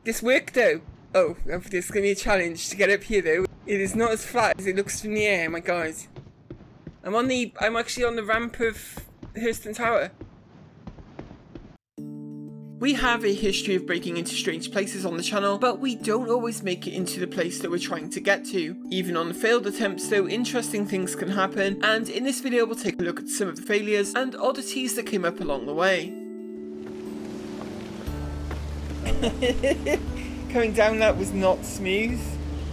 This worked though. Oh, there's gonna be a challenge to get up here though. It is not as flat as it looks from the air, my god. I'm actually on the ramp of Hurston Tower. We have a history of breaking into strange places on the channel, but we don't always make it into the place that we're trying to get to. Even on the failed attempts though, interesting things can happen, and in this video we'll take a look at some of the failures and oddities that came up along the way. Coming down that was not smooth,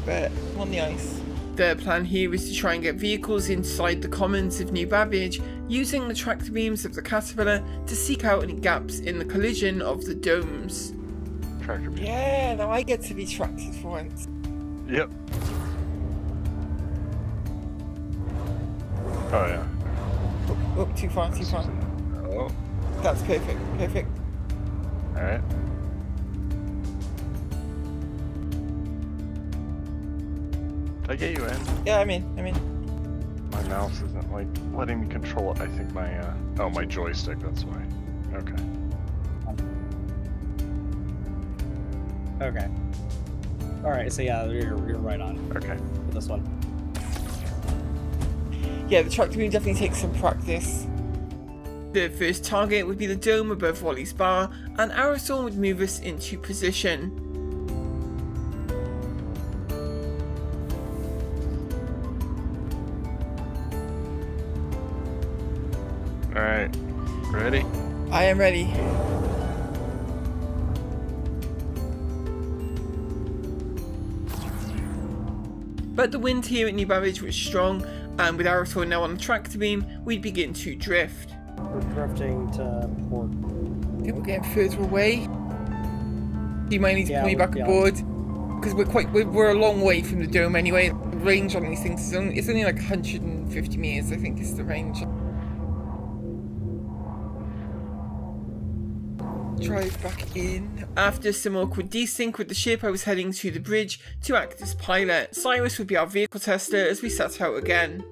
but I'm on the ice. The plan here is to try and get vehicles inside the commons of New Babbage, using the tractor beams of the Caterpillar to seek out any gaps in the collision of the domes. Tractor beam. Yeah, now I get to be tracted for once. Yep. Oh yeah. Oh, too far, too far. Oh. That's perfect, perfect. Alright. Did I get you in? Yeah, I'm in. My mouse isn't like letting me control it. I think my oh, my joystick, that's why. Okay. Okay. Alright, so yeah, you're right on. Okay. For this one. Yeah, the tractor beam definitely takes some practice. The first target would be the dome above Wally's bar, and Aerosol would move us into position. Alright. Ready? I am ready. But the wind here at New Babbage was strong, and with Aerosol now on the tractor beam, we'd begin to drift. We're drifting to port. I think we're getting further away. You might need to pull me back aboard, because we're a long way from the dome anyway. The range on these things is only like 150 meters, I think, is the range. Drive back in. After some awkward desync with the ship, I was heading to the bridge to act as pilot. Cyrus would be our vehicle tester as we set out again.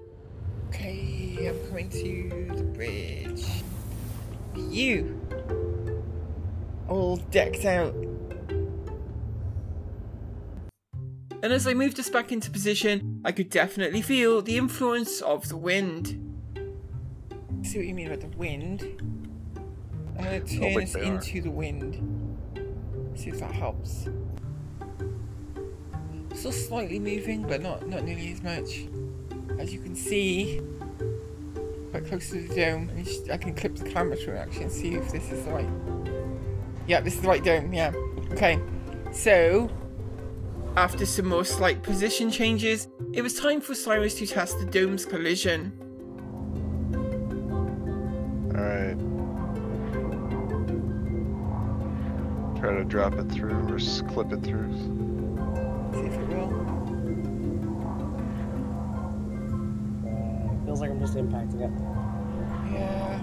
Okay, I'm coming to the bridge. You! All decked out. And as I moved us back into position, I could definitely feel the influence of the wind. See what you mean about the wind? I'm going to turn us into the wind. See if that helps. Still slightly moving, but not nearly as much. As you can see, quite close to the dome. I can clip the camera through it actually and see if this is the right... Yeah, this is the right dome, yeah. Okay, so after some more slight position changes, it was time for Cyrus to test the dome's collision. Alright. Try to drop it through or clip it through. See if it will. Feels like I'm just impacting it. Yeah.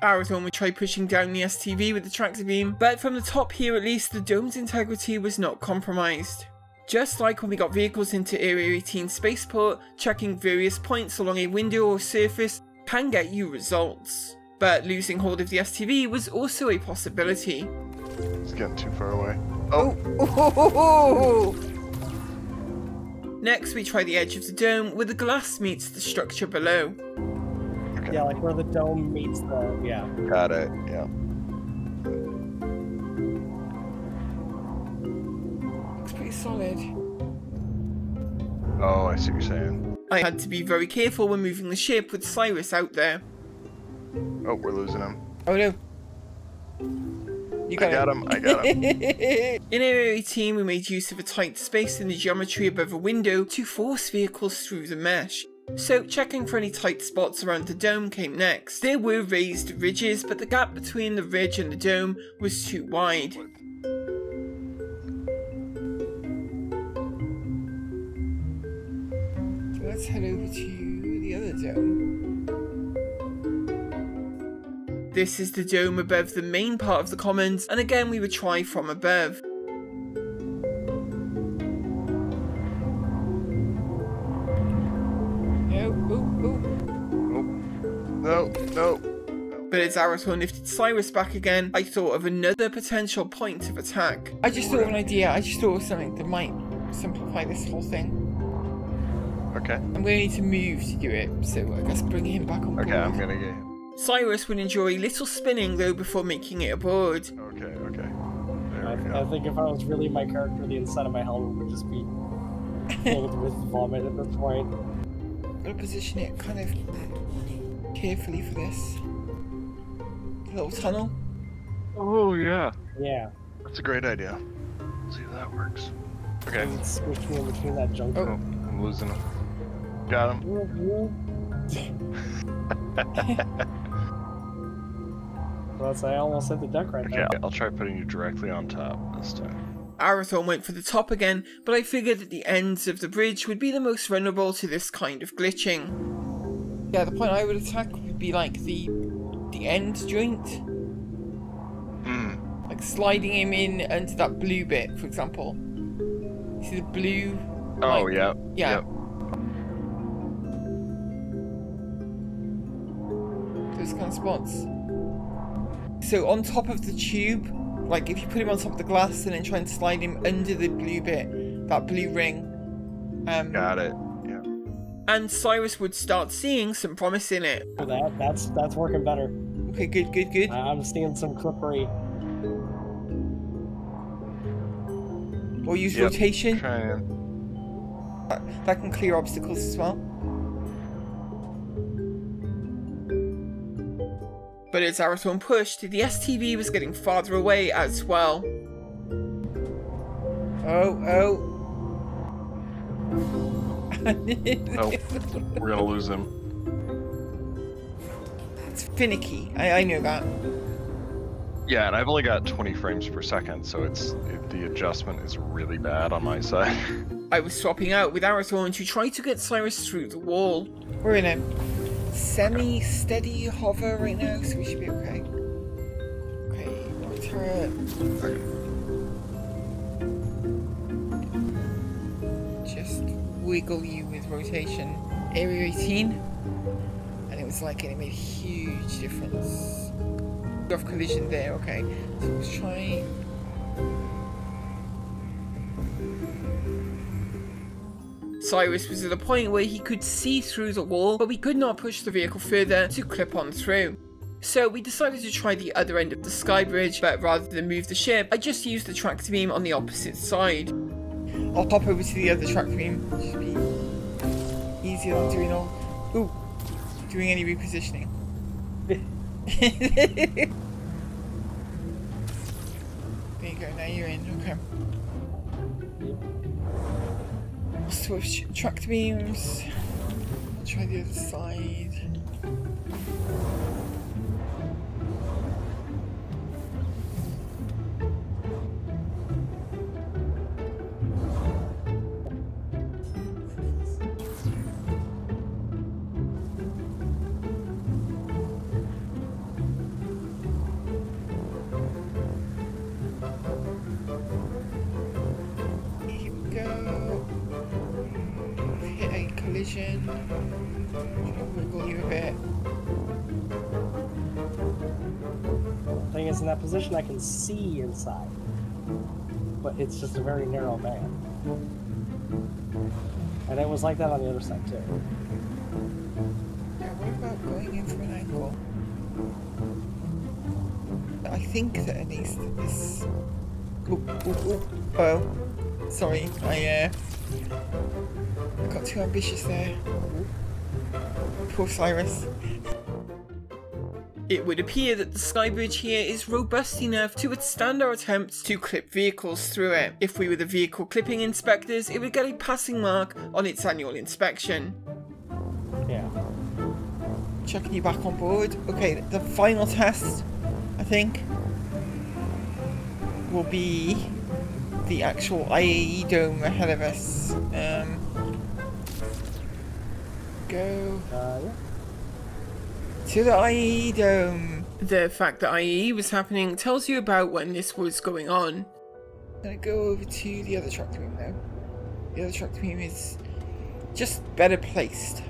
Arizona would try pushing down the STV with the tractor beam, but from the top here at least, the dome's integrity was not compromised. Just like when we got vehicles into Area 18 spaceport, checking various points along a window or surface can get you results. But losing hold of the STV was also a possibility. It's getting too far away. Oh! Next we try the edge of the dome where the glass meets the structure below. Okay. Yeah, like where the dome meets the... yeah. Got it, yeah. Looks pretty solid. Oh, I see what you're saying. I had to be very careful when moving the ship with Cyrus out there. Oh, we're losing him. Oh no. You got him. I got him. In Area 18 we made use of a tight space in the geometry above a window to force vehicles through the mesh. So checking for any tight spots around the dome came next. There were raised ridges, but the gap between the ridge and the dome was too wide. So let's head over to the other dome. This is the dome above the main part of the commons, and again we would try from above. No, No. but it's as Arathorn lifted Cyrus back again, I thought of another potential point of attack. I just thought of an idea. I just thought of something that might simplify this whole thing. Okay. I'm going to need to move to do it, so I guess bring him back on board. Okay, I'm going to get him. Cyrus would enjoy a little spinning though before making it aboard. Okay, okay. There we I go. think if I was really my character, the inside of my helmet would just be filled with vomit at this point. I'm going to position it kind of carefully for this. Little tunnel. Oh, yeah. Yeah. That's a great idea. Let's see if that works. Okay. It's squished me in between that junk. Oh, I'm losing him. Got him. Well, I almost hit the deck right Okay, there. I'll try putting you directly on top this time. Arathorn went for the top again, but I figured that the ends of the bridge would be the most vulnerable to this kind of glitching. Yeah, the point I would attack would be like the end joint. Like sliding him in under that blue bit, for example. See the blue? Oh, like, yeah. Yeah. Yep. Those kind of spots. So on top of the tube, like if you put him on top of the glass and then try and slide him under the blue bit, that blue ring. Got it. Yeah. And Cyrus would start seeing some promise in it. That's working better. Okay, good, good, good. I'm seeing some clippery. Or use rotation. Try and... That can clear obstacles as well. But as Arathorn pushed, the STV was getting farther away as well. Oh. Oh, we're gonna lose him. It's finicky. I know that. Yeah, and I've only got 20 frames per second, so the adjustment is really bad on my side. I was swapping out with Arathorn to try to get Cyrus through the wall. We're in a semi-steady hover right now, so we should be okay. Okay, more turret. Just wiggle you with rotation. Area 18. And it was like it made a huge difference. Off collision there, okay. So let's try. Cyrus was at a point where he could see through the wall, but we could not push the vehicle further to clip on through. So we decided to try the other end of the sky bridge, but rather than move the ship, I just used the tractor beam on the opposite side. I'll hop over to the other tractor beam. It should be easier than doing any repositioning. There you go, now you're in, okay. Switch tractor beams. Try the other side. Here we go. Hit a collision. Wiggle you a bit. Thing is, in that position, I can see inside, but it's just a very narrow band. And it was like that on the other side too. Yeah, what about going in from an angle? I think that at least this. Oh, sorry, I got too ambitious there. Poor Cyrus. It would appear that the sky bridge here is robust enough to withstand our attempts to clip vehicles through it. If we were the vehicle clipping inspectors, it would get a passing mark on its annual inspection. Yeah. Checking you back on board. Okay, the final test, I think, will be the actual IAE dome ahead of us. Go. Yeah. To the IAE dome. The fact that IAE was happening tells you about when this was going on. I'm gonna go over to the other tractor beam now. The other tractor beam is just better placed.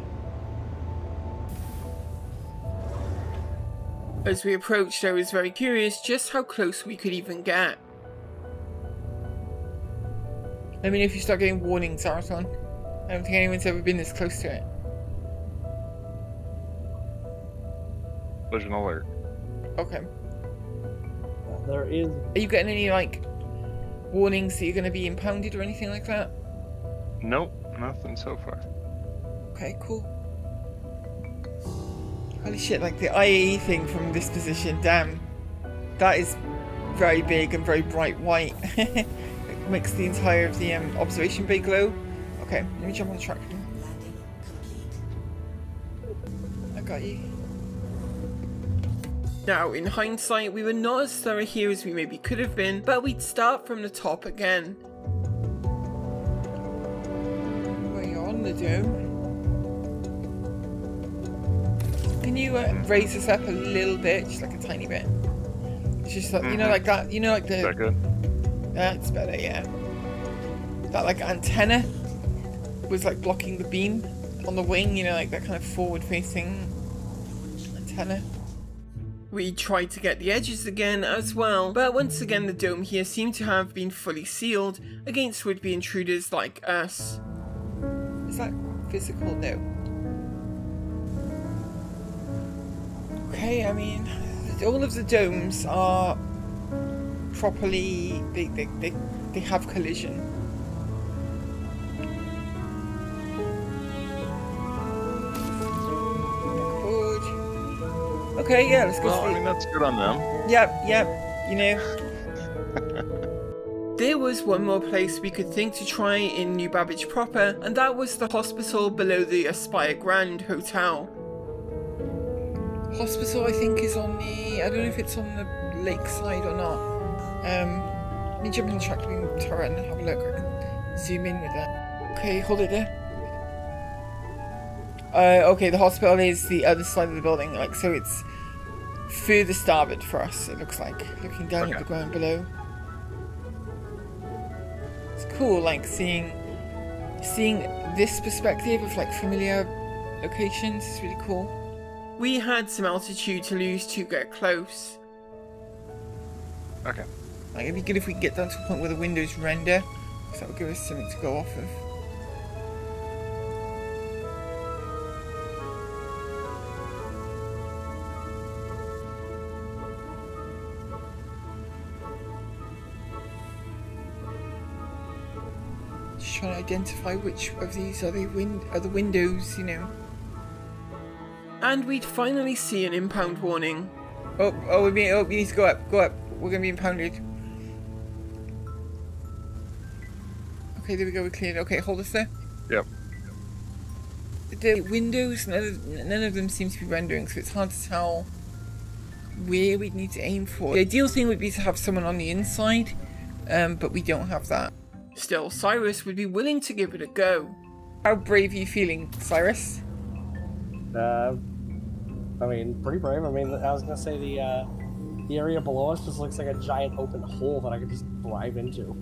As we approached, I was very curious just how close we could even get. Let me know if you start getting warnings, Zarathon. I don't think anyone's ever been this close to it. Collision alert. Okay. There is... Are you getting any, like, warnings that you're going to be impounded or anything like that? Nope, nothing so far. Okay, cool. Holy shit, like the IAE thing from this position, damn. That is very big and very bright white. It makes the entire of the observation bay glow. Okay, let me jump on the track. I got you. Now, in hindsight, we were not as thorough here as we maybe could have been, but we'd start from the top again. We're on the dome. Can you raise this up a little bit, just like a tiny bit? It's just like, you know, like that, you know, like the... Is that good? That's better, yeah. That, like, antenna was, like, blocking the beam on the wing, you know, like that kind of forward-facing antenna. We tried to get the edges again as well, but once again the dome here seemed to have been fully sealed against would-be intruders like us. Is that physical? No. Okay, I mean, all of the domes are properly, they have collision. Forward. Okay, yeah, let's go. Well, I mean, that's good on them. Yep, you know. There was one more place we could think to try in New Babbage proper, and that was the hospital below the Aspire Grand Hotel. Hospital, I think, is on the... I don't know if it's on the lakeside or not. Let me jump in the tracking turret and have a look. I can zoom in with that. Okay, hold it there. Okay, the hospital is the other side of the building. Like, so it's further starboard for us, it looks like. Looking down at the ground below. It's cool, like, seeing this perspective of, like, familiar locations is really cool. We had some altitude to lose to get close. Okay. Like, it'd be good if we could get down to a point where the windows render, because that would give us something to go off of. Just trying to identify which of these are the windows, you know. And we'd finally see an impound warning. You need to go up, We're gonna be impounded. Okay, there we go, we're cleared. Okay, hold us there. Yep. The windows, none of them seem to be rendering, so it's hard to tell where we'd need to aim for. The ideal thing would be to have someone on the inside, but we don't have that. Still, Cyrus would be willing to give it a go. How brave are you feeling, Cyrus? I mean, pretty brave. I mean, I was gonna say the area below us just looks like a giant open hole that I could just drive into.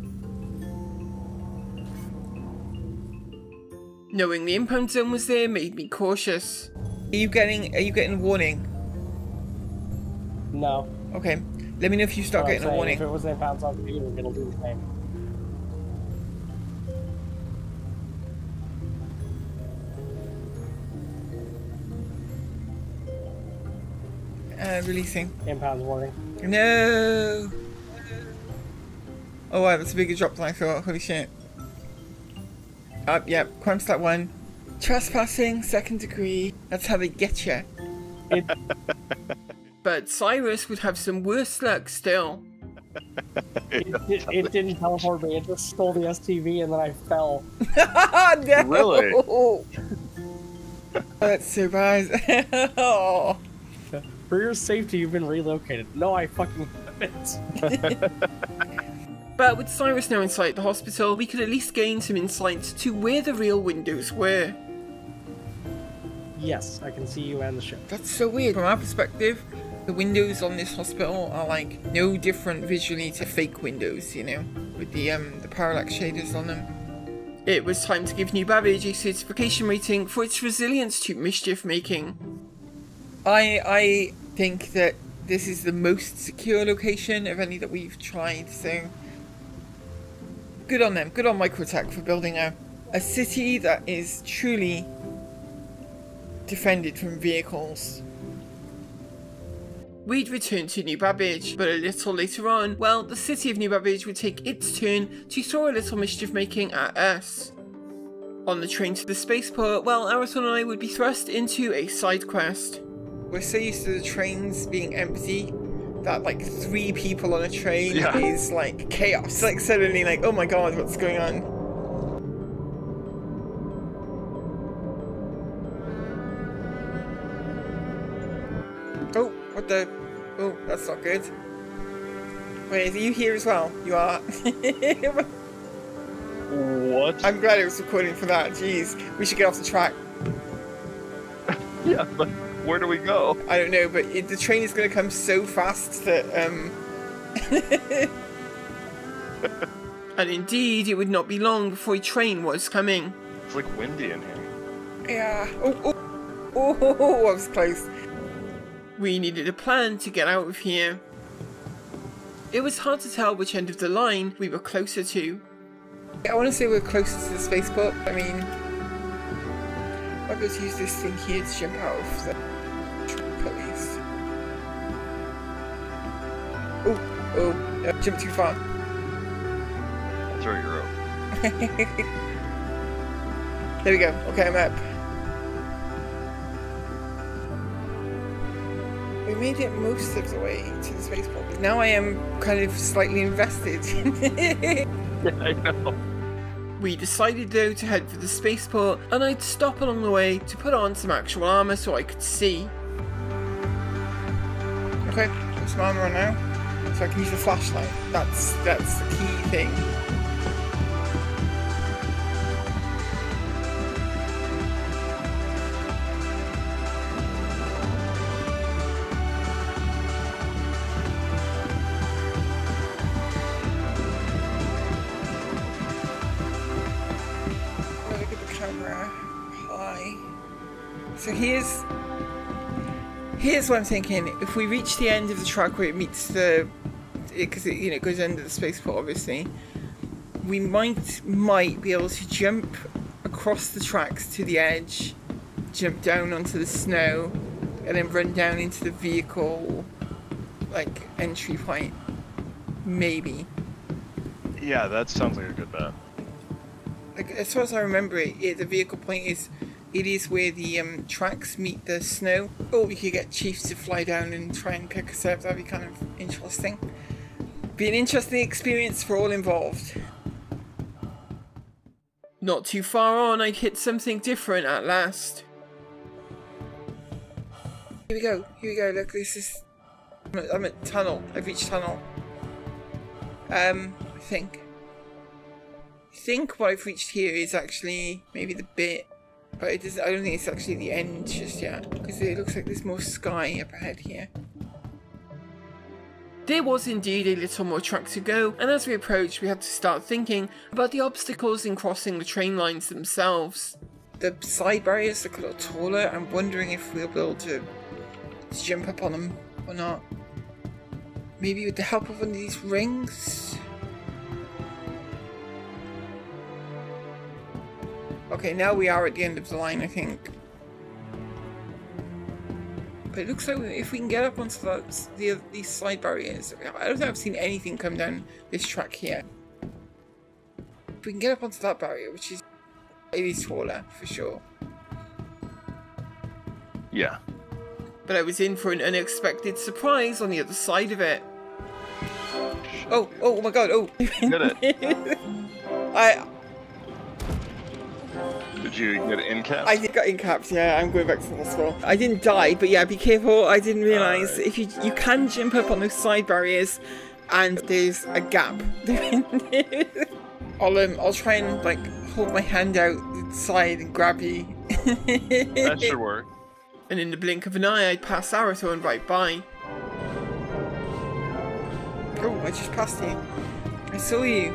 Knowing the impound zone was there made me cautious. Are you getting warning? No. Okay. Let me know if you start getting a warning. If it was an impound zone, it'll do the same. Releasing. Impound warning. No! Oh wow, that's a bigger drop than I thought. Holy shit. Yep, crime stat 1. Trespassing, 2nd degree. That's how they get you. But Cyrus would have some worse luck still. It didn't teleport me, it just stole the STV and then I fell. No! Really? Oh, that's so bad. Oh. For your safety, you've been relocated. No, I fucking haven't. But with Cyrus now inside the hospital, we could at least gain some insight to where the real windows were. Yes, I can see you and the ship. That's so weird. From our perspective, the windows on this hospital are like no different visually to fake windows, you know, with the parallax shaders on them. It was time to give New Babbage a certification rating for its resilience to mischief making. I think that this is the most secure location of any that we've tried, so good on them. Good on Microtech for building a city that is truly defended from vehicles. We'd return to New Babbage, but a little later on, well, the city of New Babbage would take its turn to throw a little mischief making at us. On the train to the spaceport, well, Arathon and I would be thrust into a side quest. We're so used to the trains being empty that like 3 people on a train is like chaos. Like suddenly like, oh my god, what's going on? Oh, what the? Oh, that's not good. Wait, are you here as well? You are. What? I'm glad it was recording for that. Jeez, we should get off the track. Yeah, but where do we go? I don't know, but the train is going to come so fast that, And indeed, it would not be long before a train was coming. It's like windy in here. Yeah. Oh, I was close. We needed a plan to get out of here. It was hard to tell which end of the line we were closer to. I want to say we're closer to the spaceport. I mean, I'll go to use this thing here to jump out of the police. Oh, jumped too far. I'll throw your rope. There we go. Okay, I'm up. We made it most of the way to the spaceport. Now I am kind of slightly invested. Yeah, I know. We decided though to head for the spaceport, and I'd stop along the way to put on some actual armour so I could see. Okay, put some armour on now, so I can use a flashlight. That's the key thing. So here's what I'm thinking. If we reach the end of the track where it meets because it goes under the spaceport, obviously, we might be able to jump across the tracks to the edge, jump down onto the snow, and then run down into the vehicle like entry point. Maybe. Yeah, that sounds like a good bet. Like as far as I remember it, the vehicle point is. It is where the tracks meet the snow. Or we could get Chief to fly down and try and pick us up. That'd be kind of interesting. Be an interesting experience for all involved. Not too far on, I'd hit something different at last. Here we go, look, this is... I'm at tunnel, I've reached tunnel. I think what I've reached here is actually maybe the bit... But I don't think it's actually the end just yet, because it looks like there's more sky up ahead here. There was indeed a little more track to go, and as we approached we had to start thinking about the obstacles in crossing the train lines themselves. The side barriers look a little taller. I'm wondering if we'll be able to jump up on them or not. Maybe with the help of one of these rings? Okay, now we are at the end of the line, I think. But it looks like if we can get up onto these side barriers... I don't think I've seen anything come down this track here. If we can get up onto that barrier, which is... It is taller, for sure. Yeah. But I was in for an unexpected surprise on the other side of it. Oh my god, oh! Did it? Did you get in caps? I got in caps, yeah, I'm going back to the hospital. I didn't die, but yeah, be careful. I didn't realise if you can jump up on those side barriers and there's a gap. I'll try and like hold my hand out the side and grab you. That should work. And in the blink of an eye, I'd pass Arathon right by. Oh, I just passed you. I saw you.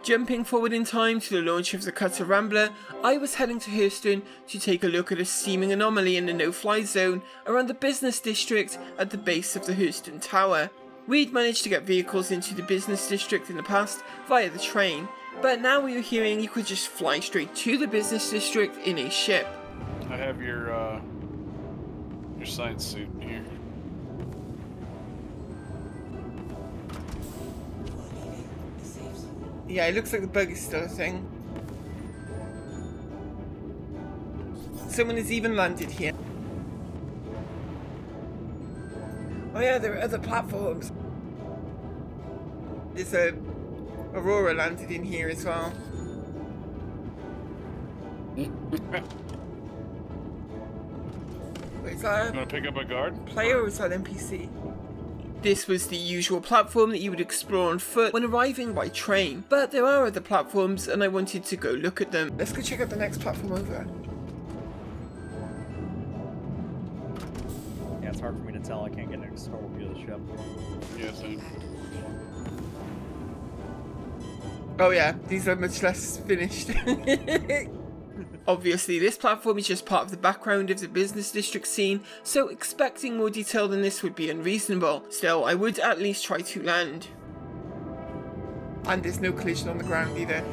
Jumping forward in time to the launch of the Cutter Rambler, I was heading to Hurston to take a look at a seeming anomaly in the no-fly zone around the business district at the base of the Hurston Tower. We'd managed to get vehicles into the business district in the past via the train, but now we were hearing you could just fly straight to the business district in a ship. I have your science suit here. Yeah, it looks like the bug is still a thing. Someone has even landed here. Oh yeah, there are other platforms. There's a Aurora landed in here as well. Wait, is that You want to pick up a guard? player or is that NPC? This was the usual platform that you would explore on foot when arriving by train, but there are other platforms and I wanted to go look at them. Let's go check out the next platform over. Yeah, it's hard for me to tell. I can't get an external view of the ship. Yeah, same. Oh yeah, these are much less finished. Obviously, this platform is just part of the background of the business district scene, so expecting more detail than this would be unreasonable. Still, I would at least try to land. And there's no collision on the ground either.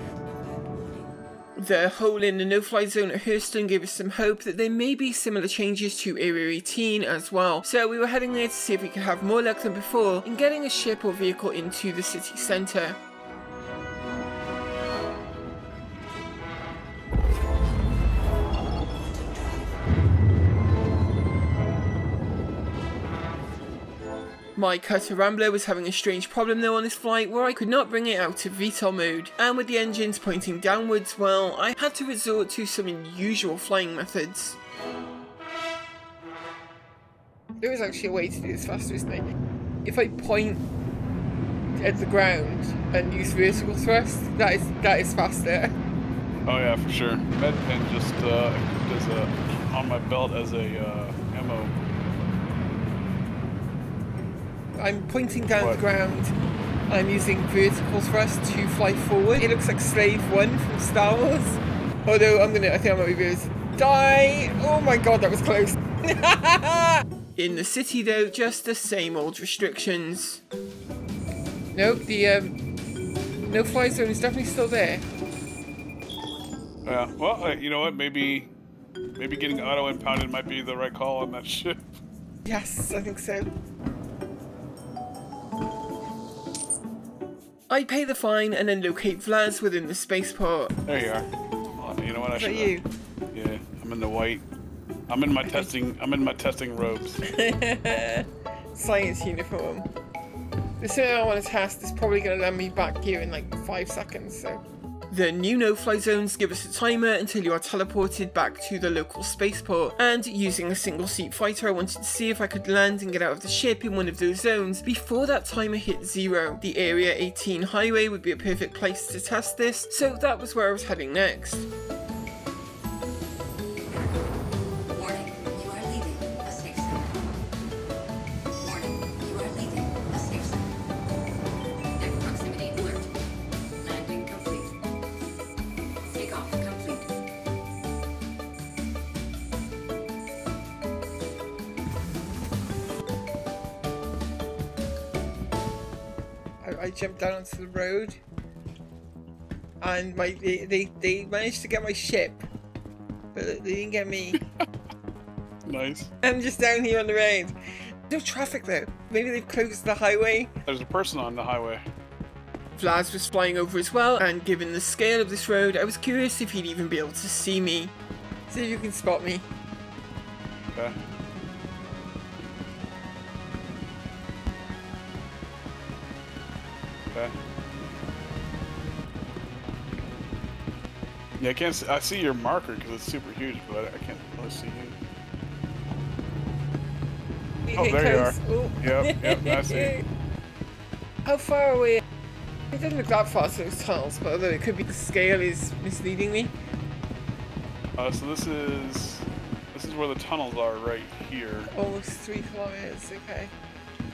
The hole in the no-fly zone at Hurston gave us some hope that there may be similar changes to Area 18 as well, so we were heading there to see if we could have more luck than before in getting a ship or vehicle into the city centre. My Cutter Rambler was having a strange problem though on this flight where I could not bring it out of VTOL mode, and with the engines pointing downwards, well, I had to resort to some unusual flying methods. There is actually a way to do this faster, isn't there? If I point at the ground and use vertical thrust, that is faster. Oh yeah, for sure. Medpen just equipped as on my belt as a ammo. I'm pointing down the ground. I'm using vertical thrust to fly forward. It looks like Slave 1 from Star Wars. Although I think I might be able to die. Oh my god, that was close. In the city though, just the same old restrictions. Nope, the no-fly zone is definitely still there. Yeah, well, you know what? Maybe getting auto-impounded might be the right call on that ship. Yes, I think so. I pay the fine and then locate Vlad within the spaceport. There you are. Well, you know what? Is that you? Yeah, I'm in the white. I'm in my testing robes. Science uniform. The sooner I want to test is probably going to land me back here in like 5 seconds, so. The new no-fly zones give us a timer until you are teleported back to the local spaceport, and using a single-seat fighter I wanted to see if I could land and get out of the ship in one of those zones before that timer hit 0. The Area 18 highway would be a perfect place to test this, so that was where I was heading next. Warning, you are leaving a safe zone. Warning, you are leaving a safe zone. Next proximity alert. Landing complete. Takeoff complete. I jumped down onto the road, and they managed to get my ship, but they didn't get me. Nice. I'm just down here on the road. No traffic though. Maybe they've closed the highway. There's a person on the highway. Vlad was flying over as well, and given the scale of this road, I was curious if he'd even be able to see me. See if you can spot me. Okay. Okay. Yeah, I can't see, I see your marker because it's super huge, but I can't really see you. Oh, there you are. Oh. Yep, I see. How far away? It doesn't look that far to those tunnels, but although it could be the scale is misleading me. So this is where the tunnels are right here. Almost 3 kilometers, okay.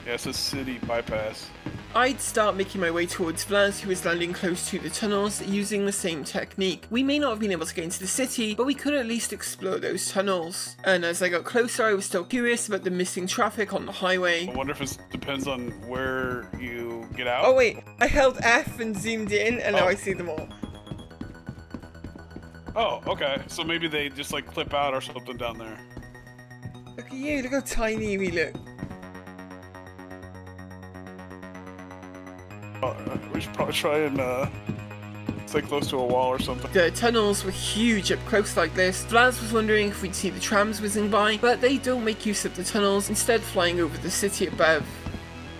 Yeah, it's a city bypass. I'd start making my way towards Vlad, who was landing close to the tunnels, using the same technique. We may not have been able to get into the city, but we could at least explore those tunnels. And as I got closer, I was still curious about the missing traffic on the highway. I wonder if it depends on where you get out. Oh wait, I held F and zoomed in, and now I see them all. Oh, okay. So maybe they just like clip out or something down there. Look at you, look how tiny we look. We should probably try and stay close to a wall or something. The tunnels were huge up close like this. Vlad was wondering if we'd see the trams whizzing by, but they don't make use of the tunnels, instead flying over the city above.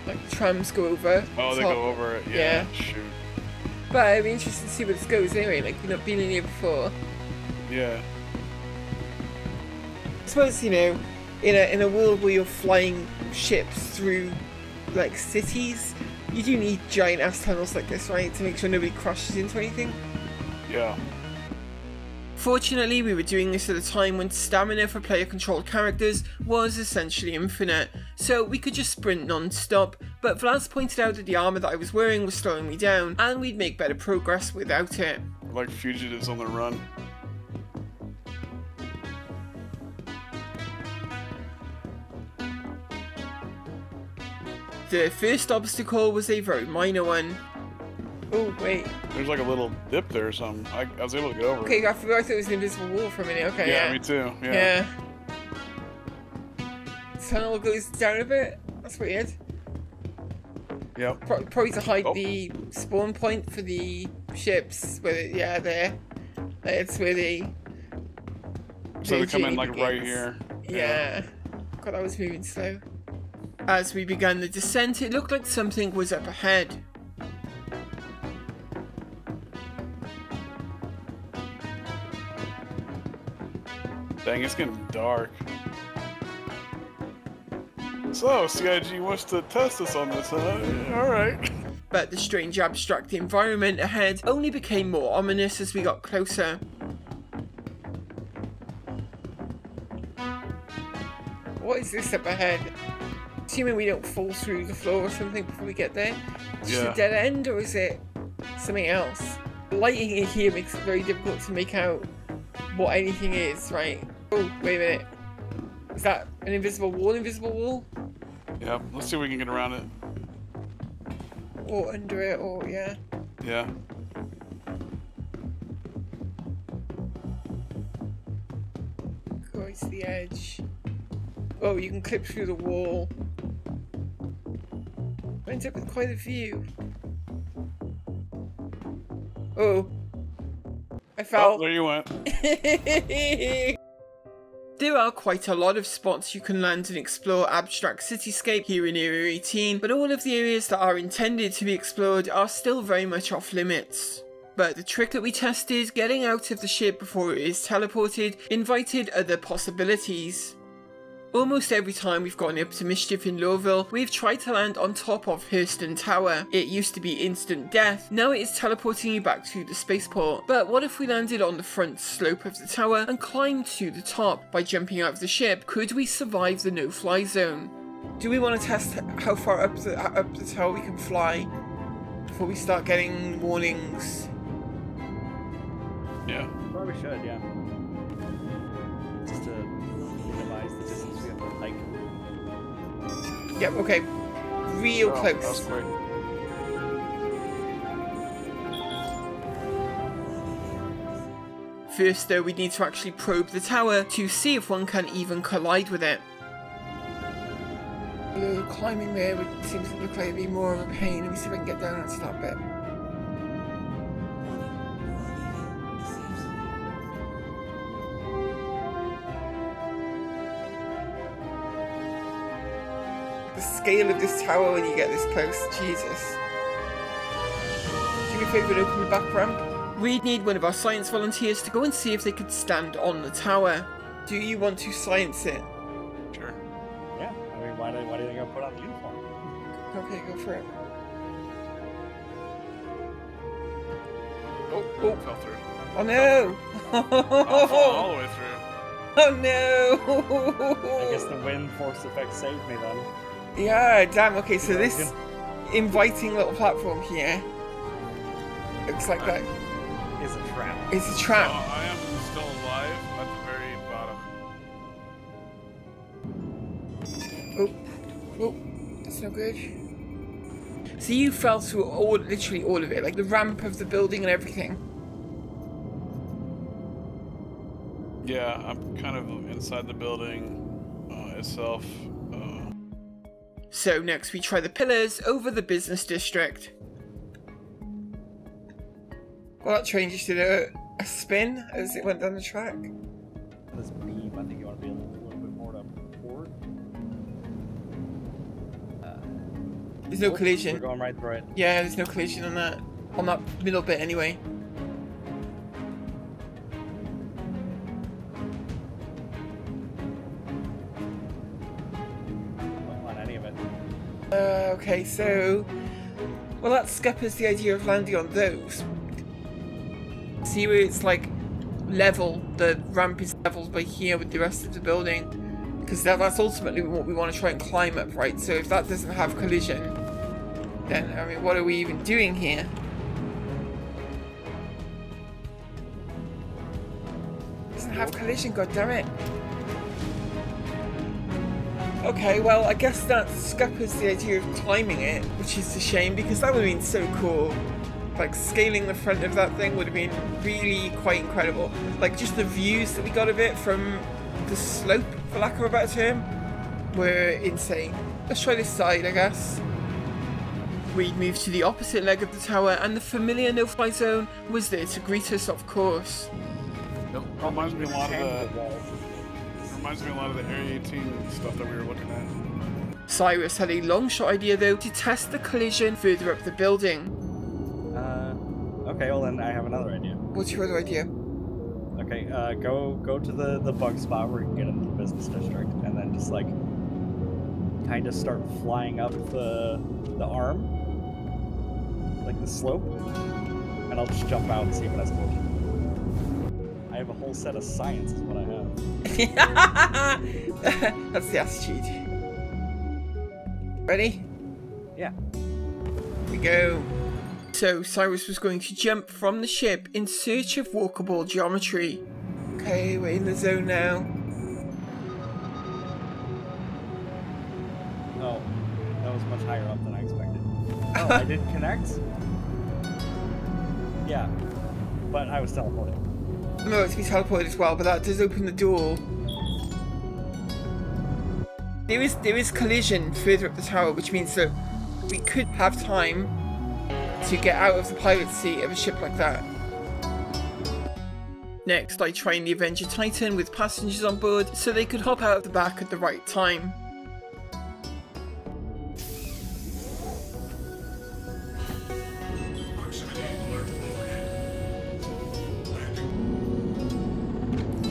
Like the trams go over. Oh, they go over it. Yeah. Shoot. But I'd be interested to see where this goes anyway, like we've not been in here before. Yeah. I suppose, you know, in a world where you're flying ships through like cities, you do need giant ass tunnels like this, right? To make sure nobody crashes into anything. Yeah. Fortunately, we were doing this at a time when stamina for player-controlled characters was essentially infinite, so we could just sprint non-stop, but Vlad pointed out that the armour that I was wearing was slowing me down, and we'd make better progress without it. We're like fugitives on the run. The first obstacle was a very minor one. Oh, wait. There's like a little dip there or something. I was able to get over it. Okay, I forgot it was an invisible wall for a minute. Okay, yeah. Me too. Yeah. Tunnel goes down a bit. That's weird. Yep. Probably to hide the spawn point for the ships. Where there. It's where they... So they come in like right here. Yeah. God, that was moving slow. As we began the descent, it looked like something was up ahead. Dang, it's getting dark. So, CIG wants to test us on this, huh? Alright. But the strange abstract environment ahead only became more ominous as we got closer. What is this up ahead? Assuming we don't fall through the floor or something before we get there. Is it a dead end or is it something else? Lighting in here makes it very difficult to make out what anything is, right? Oh, wait a minute. Is that an invisible wall? Invisible wall? Yeah, let's see if we can get around it. Or under it, or yeah. Yeah. Go to the edge. Oh, you can clip through the wall. Went up with quite a view. Oh. I fell. Oh, there you went. There are quite a lot of spots you can land and explore Abstract Cityscape here in Area 18, but all of the areas that are intended to be explored are still very much off limits. But the trick that we tested, getting out of the ship before it is teleported, invited other possibilities. Almost every time we've gotten up to mischief in Lorville, we've tried to land on top of Hurston Tower. It used to be instant death, now it is teleporting you back to the spaceport. But what if we landed on the front slope of the tower and climbed to the top by jumping out of the ship? Could we survive the no-fly zone? Do we want to test how far up the tower we can fly before we start getting warnings? Yeah. Probably should, yeah. Just to minimize the distance we have to hike. Yep, okay. Real close. That was quick. First though, we need to actually probe the tower to see if one can even collide with it. Climbing there seems to look like it'd be more of a pain. Let me see if I can get down onto that bit. The scale of this tower when you get this close, Jesus. Do me a favour and open the back ramp. We'd need one of our science volunteers to go and see if they could stand on the tower. Do you want to science it? Sure. Yeah, I mean, why do you think I put on the uniform? Okay, go for it. Oh, Fell through. oh no! I'll fall all the way through. Oh no! I guess the wind force effect saved me then. Yeah, damn, okay, so this inviting little platform here. Looks like that Is a trap. is a trap. I am still alive at the very bottom. Oh, that's no good. So you fell through literally all of it, like the ramp of the building and everything. Yeah, I'm kind of inside the building itself. So next we try the pillars over the business district. Well, that train just did a spin as it went down the track. This beam, I think you want to be a little bit more to forward. There's no collision. We're going right through it. Yeah, there's no collision on that middle bit anyway. Okay, so... Well, that scuppers the idea of landing on those. See where it's like level, the ramp is leveled by here with the rest of the building. Because that's ultimately what we want to try and climb up, right? So if that doesn't have collision, then, I mean, what are we even doing here? Doesn't have collision, goddammit. Okay, well, I guess that scuppers the idea of climbing it, which is a shame because that would have been so cool. Like, scaling the front of that thing would have been really quite incredible. Like, just the views that we got of it from the slope, for lack of a better term, were insane. Let's try this side, I guess. We'd moved to the opposite leg of the tower, and the familiar no-fly zone was there to greet us, of course. Reminds me a lot of the Area 18 stuff that we were looking at. Cyrus had a long shot idea though to test the collision further up the building. Okay, well then I have another idea. What's your other idea? Okay, go to the bug spot where you can get into the business district, and then just like kind of start flying up the arm, like the slope, and I'll just jump out and see if it has collision. I have a whole set of science is what I have. That's the attitude. Ready? Yeah. Here we go. So Cyrus was going to jump from the ship in search of walkable geometry. Okay, we're in the zone now. Oh, that was much higher up than I expected. Oh, I did connect? Yeah, but I was teleported. No, it's to be teleported as well, but that does open the door. There is collision further up the tower, which means that we could have time to get out of the pilot seat of a ship like that. Next, I trained the Avenger Titan with passengers on board so they could hop out of the back at the right time.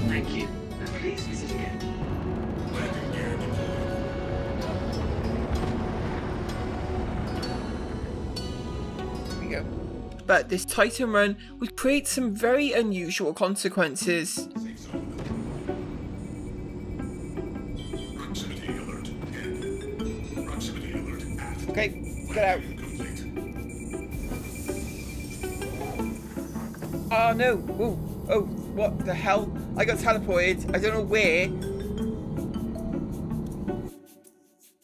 Thank you, and please visit again. Here we go. But this Titan run would create some very unusual consequences. Okay, get out. Oh no! Ooh. Oh, what the hell? I got teleported. I don't know where.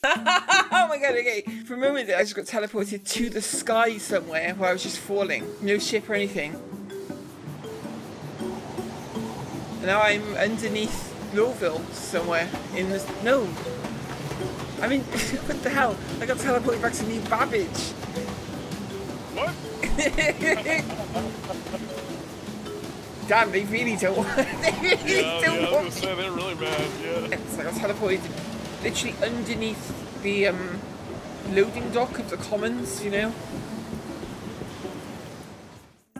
Oh my god, okay. For a moment I just got teleported to the sky somewhere where I was just falling. No ship or anything. And now I'm underneath Lorville somewhere in the... No! I mean, what the hell? I got teleported back to New Babbage. What? Damn, they really don't want... They really don't I want... was gonna say, they're really bad, yeah. It's like I was teleported literally underneath the loading dock of the Commons, you know?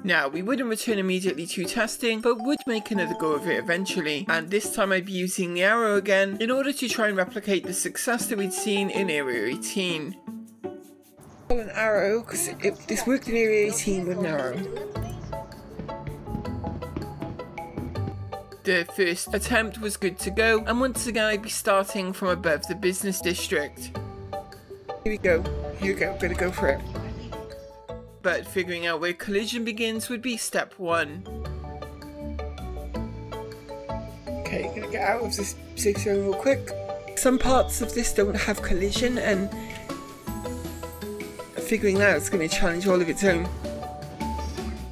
Now, we wouldn't return immediately to testing, but would make another go of it eventually, and this time I'd be using the arrow again in order to try and replicate the success that we'd seen in Area 18. Well, an arrow, because this worked in Area 18 with an arrow. The first attempt was good to go, and once again I'd be starting from above the business district. Here we go. Here we go, gonna go for it. But figuring out where collision begins would be step 1. Okay, gonna get out of this safe zone real quick. Some parts of this don't have collision, and figuring that out's gonna challenge all of its own.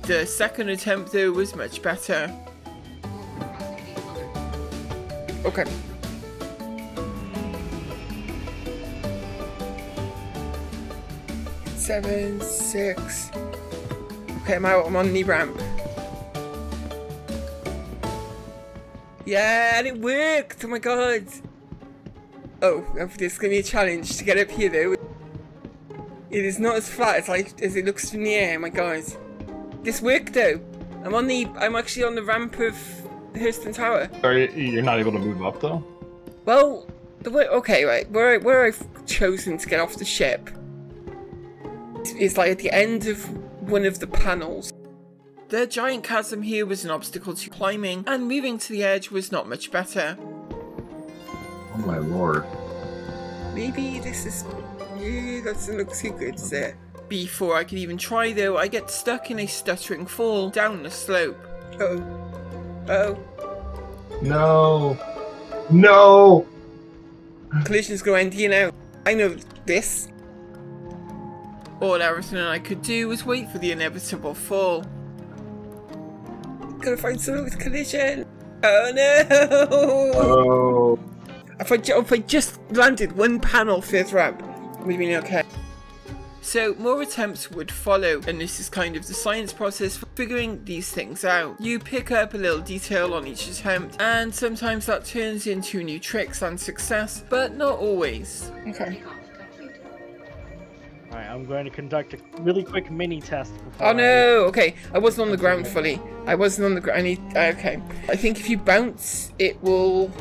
The second attempt though was much better. Okay. Seven, 6. Okay, I'm out. I'm on the ramp. Yeah, and it worked! Oh my god! Oh, this is gonna be a challenge to get up here though. It is not as flat as it looks from the air. Oh my god! This worked though. I'm actually on the ramp of Hurston Tower. You're not able to move up though? Well, the way. Okay, right. Where I've chosen to get off the ship is like at the end of one of the panels. The giant chasm here was an obstacle to climbing, and moving to the edge was not much better. Oh my lord. Maybe this is... Yeah, that doesn't look too good, does it? Before I could even try though, I get stuck in a stuttering fall down the slope. Uh-oh. Uh-oh. No. No! Collision's gonna end here now. I know this. All Harrison and I could do was wait for the inevitable fall. Gotta find someone with collision. Oh no! Oh. If I just landed one panel further up, we'd been okay. So more attempts would follow, and this is kind of the science process for figuring these things out. You pick up a little detail on each attempt, and sometimes that turns into new tricks and success, but not always. Okay. Alright, I'm going to conduct a really quick mini test before Oh no! Okay, I wasn't on the ground fully. I wasn't on the ground. Okay. I think if you bounce, it will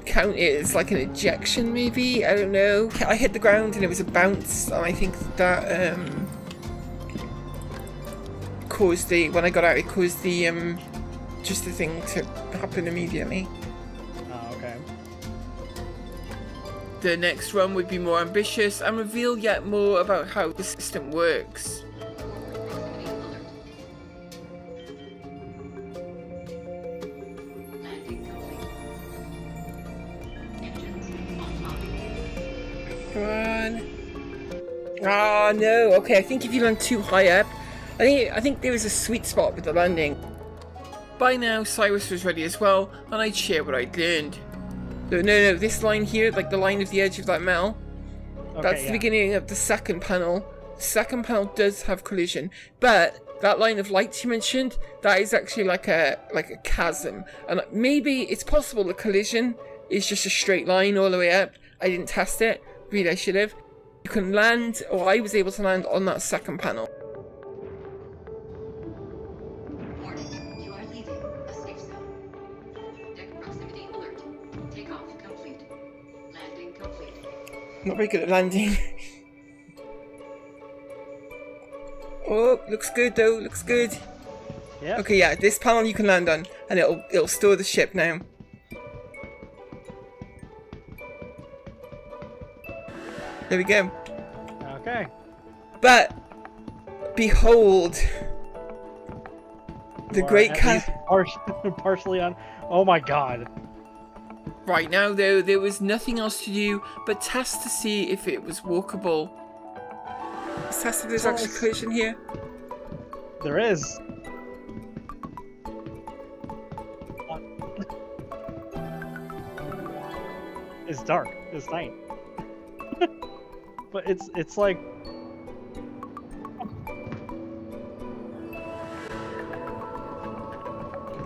count it as like an ejection, maybe? I don't know. I hit the ground and it was a bounce, and I think that caused the... When I got out, it caused the just the thing to happen immediately. Oh, okay. The next run would be more ambitious and reveal yet more about how the system works. Come on. Ah, no. Okay, I think if you land too high up, I think there was a sweet spot with the landing. By now, Cyrus was ready as well, and I'd share what I'd learned. No, this line here, like the line of the edge of that metal, Okay, that's the beginning of the second panel. The second panel does have collision, but that line of lights you mentioned, that is actually like a chasm, and maybe it's possible the collision is just a straight line all the way up. I didn't test it. Really, I should have. You can land, or I was able to land on that second panel. Warning, you are leaving a safe zone. Deck proximity alert. Takeoff complete. Landing complete. Not very good at landing. Oh, looks good though, looks good. Yeah. Okay, yeah, this panel you can land on, and it'll store the ship now. There we go. Okay. But behold, the Or great at least partially on. Oh my god. Right now though, there was nothing else to do but test to see if it was walkable. Let's test if there's actually collision here. There is. It's dark. It's night. But it's like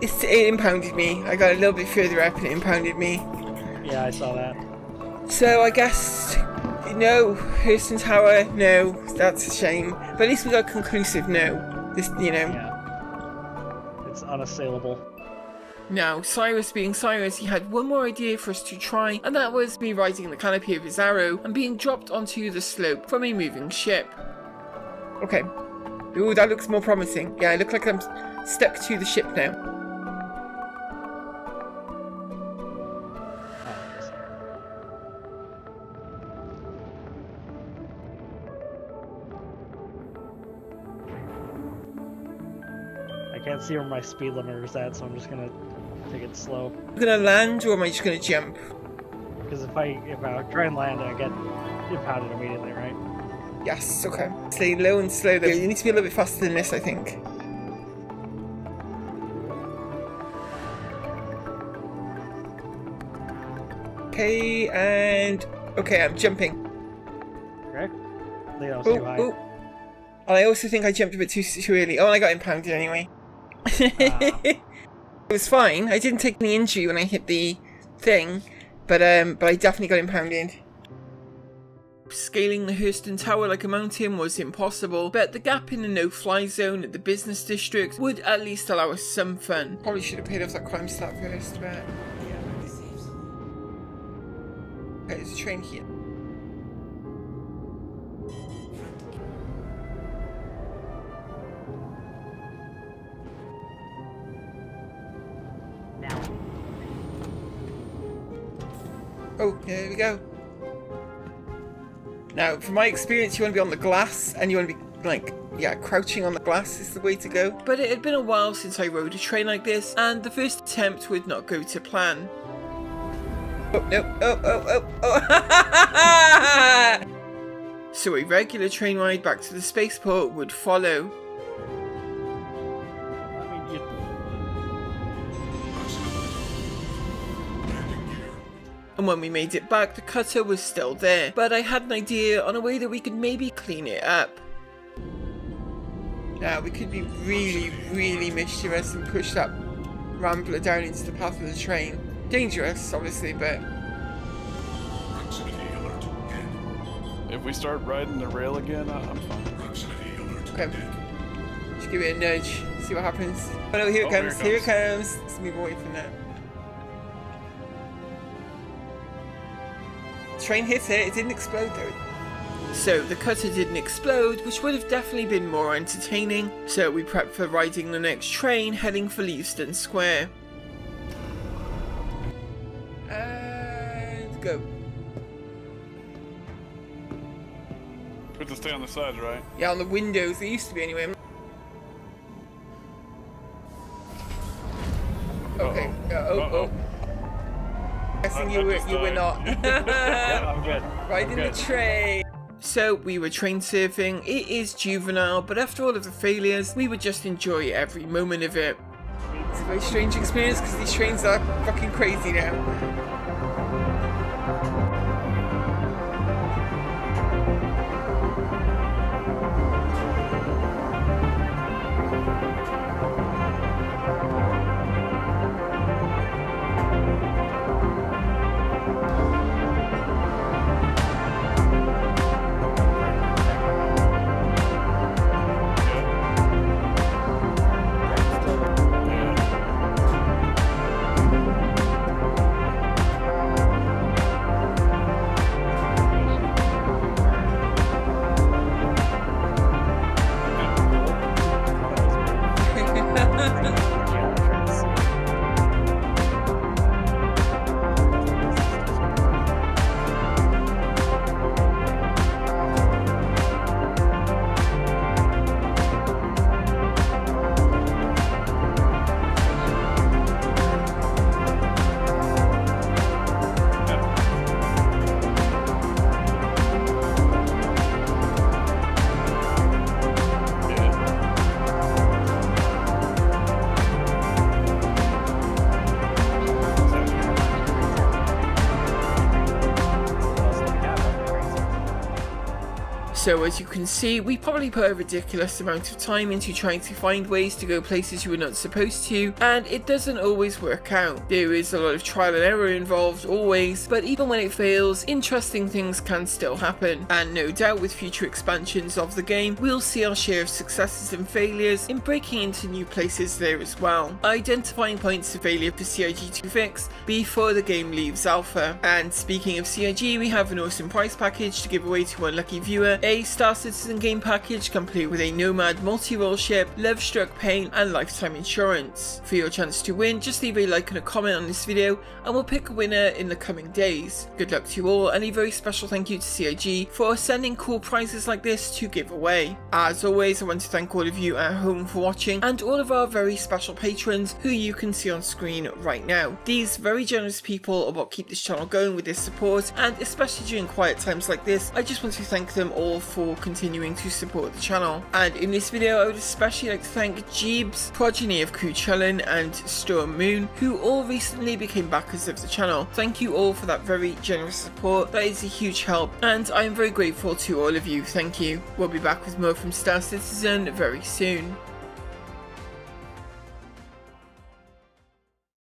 It impounded me. I got a little bit further up and it impounded me. yeah, I saw that. So I guess no, Hurston Tower, no, that's a shame. But at least we got a conclusive no. This, you know. Yeah. It's unassailable. Now, Cyrus being Cyrus, he had one more idea for us to try, and that was me riding the canopy of his arrow and being dropped onto the slope from a moving ship. Okay. Ooh, that looks more promising. Yeah, I look like I'm stuck to the ship now. can't see where my speed limiter is at, so I'm just gonna take it slow. I'm gonna land, or am I just gonna jump? Because if I try and land, I get impounded immediately, right? Yes, okay. Stay low and slow though. You need to be a little bit faster than this, I think. Okay, and... Okay, I'm jumping. Okay. Leo's too high. Oh. And I also think I jumped a bit too early. Oh, and I got impounded anyway. It was fine. I didn't take any injury when I hit the thing, but I definitely got impounded. Scaling the Hurston Tower like a mountain was impossible, but the gap in the no-fly zone at the business district would at least allow us some fun. Probably should have paid off that crime stat first, but... Okay, there's a train here. Oh, there we go. Now, from my experience, you want to be on the glass, and you want to be, like, yeah, crouching on the glass is the way to go. But it had been a while since I rode a train like this, and the first attempt would not go to plan. Oh, no. Oh. So a regular train ride back to the spaceport would follow. And when we made it back, the cutter was still there, but I had an idea on a way that we could maybe clean it up. Now, we could be really, really mischievous and push that rambler down into the path of the train. Dangerous, obviously, but... If we start riding the rail again, I'm fine. Okay. Just give it a nudge, see what happens. Oh no, here it comes, here it comes. Let's move away from that. Train hit it didn't explode though. So the cutter didn't explode, which would have definitely been more entertaining. So we prepped for riding the next train, heading for Leavesden Square. And go. We have to stay on the sides, right? Yeah, on the windows. They used to be anyway. Okay. Guessing you were not. Yeah, I'm good. Riding the train. So we were train surfing. It is Juvenile, but after all of the failures, we would just enjoy every moment of it. It's a very strange experience because these trains are fucking crazy now. So as you can see, we probably put a ridiculous amount of time into trying to find ways to go places you were not supposed to, and it doesn't always work out. There is a lot of trial and error involved, always, but even when it fails, interesting things can still happen. And no doubt with future expansions of the game, we'll see our share of successes and failures in breaking into new places there as well. Identifying points of failure for CIG to fix before the game leaves alpha. And speaking of CIG, we have an awesome prize package to give away to one lucky viewer, a Star Citizen game package complete with a Nomad multi-role ship, Love Struck Pain and lifetime insurance. For your chance to win, just leave a like and a comment on this video and we'll pick a winner in the coming days. Good luck to you all, and a very special thank you to CIG for sending cool prizes like this to give away. As always, I want to thank all of you at home for watching and all of our very special patrons who you can see on screen right now. These very generous people are what keep this channel going with their support, and especially during quiet times like this, I just want to thank them all for continuing to support the channel. And in this video, I would especially like to thank Jeebs, Progeny of Kuchulin and Storm Moon, who all recently became backers of the channel. Thank you all for that very generous support. That is a huge help, and I am very grateful to all of you. Thank you. We'll be back with more from Star Citizen very soon.